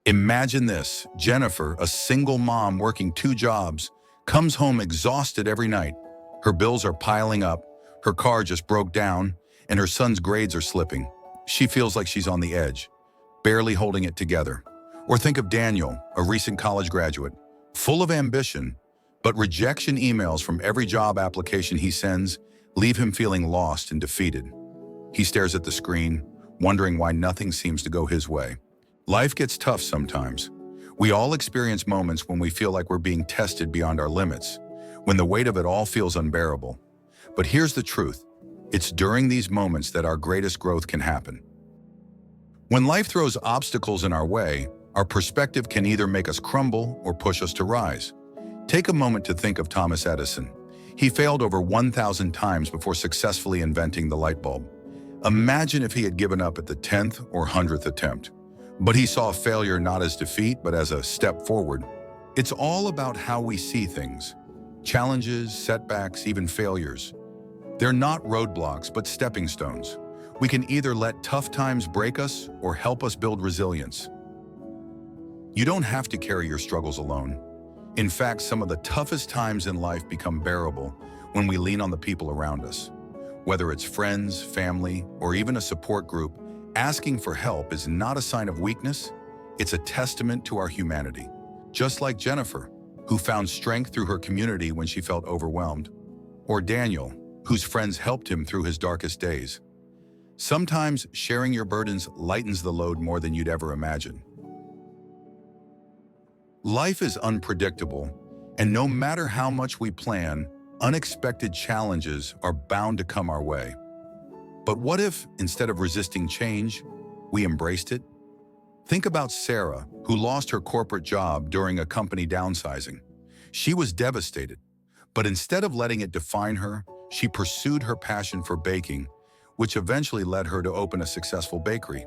Imagine this: Jennifer, a single mom working two jobs, comes home exhausted every night. Her bills are piling up, her car just broke down, and her son's grades are slipping. She feels like she's on the edge, barely holding it together. Or think of Daniel, a recent college graduate, full of ambition, but rejection emails from every job application he sends leave him feeling lost and defeated. He stares at the screen, wondering why nothing seems to go his way. Life gets tough sometimes. We all experience moments when we feel like we're being tested beyond our limits, when the weight of it all feels unbearable. But here's the truth: it's during these moments that our greatest growth can happen. When life throws obstacles in our way, our perspective can either make us crumble or push us to rise. Take a moment to think of Thomas Edison. He failed over 1,000 times before successfully inventing the light bulb. Imagine if he had given up at the 10th or 100th attempt. But he saw failure not as defeat, but as a step forward. It's all about how we see things. Challenges, setbacks, even failures. They're not roadblocks, but stepping stones. We can either let tough times break us or help us build resilience. You don't have to carry your struggles alone. In fact, some of the toughest times in life become bearable when we lean on the people around us. Whether it's friends, family, or even a support group, asking for help is not a sign of weakness, it's a testament to our humanity. Just like Jennifer, who found strength through her community when she felt overwhelmed, or Daniel, whose friends helped him through his darkest days. Sometimes sharing your burdens lightens the load more than you'd ever imagine. Life is unpredictable, and no matter how much we plan, unexpected challenges are bound to come our way. But what if, instead of resisting change, we embraced it? Think about Sarah, who lost her corporate job during a company downsizing. She was devastated, but instead of letting it define her, she pursued her passion for baking, which eventually led her to open a successful bakery.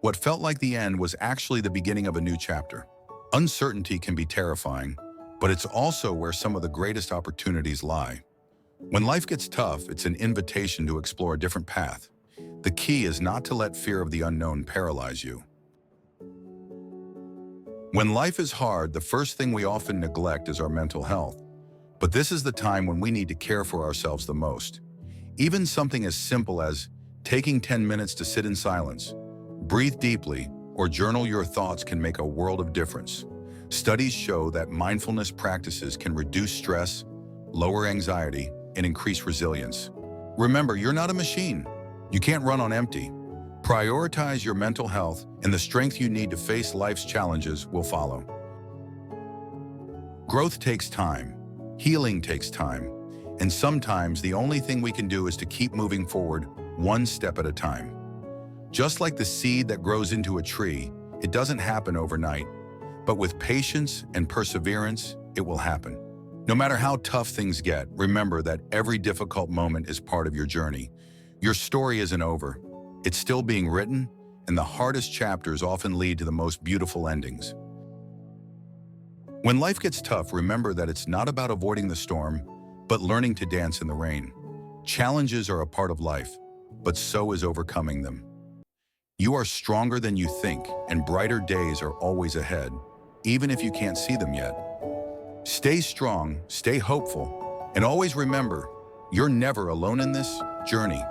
What felt like the end was actually the beginning of a new chapter. Uncertainty can be terrifying, but it's also where some of the greatest opportunities lie. When life gets tough, it's an invitation to explore a different path. The key is not to let fear of the unknown paralyze you. When life is hard, the first thing we often neglect is our mental health. But this is the time when we need to care for ourselves the most. Even something as simple as taking 10 minutes to sit in silence, breathe deeply, or journal your thoughts can make a world of difference. Studies show that mindfulness practices can reduce stress, lower anxiety, and increase resilience. Remember, you're not a machine. You can't run on empty. Prioritize your mental health, and the strength you need to face life's challenges will follow. Growth takes time. Healing takes time. And sometimes the only thing we can do is to keep moving forward, one step at a time. Just like the seed that grows into a tree, it doesn't happen overnight. But with patience and perseverance, it will happen. No matter how tough things get, remember that every difficult moment is part of your journey. Your story isn't over. It's still being written, and the hardest chapters often lead to the most beautiful endings. When life gets tough, remember that it's not about avoiding the storm, but learning to dance in the rain. Challenges are a part of life, but so is overcoming them. You are stronger than you think, and brighter days are always ahead, even if you can't see them yet. Stay strong, stay hopeful, and always remember, you're never alone in this journey.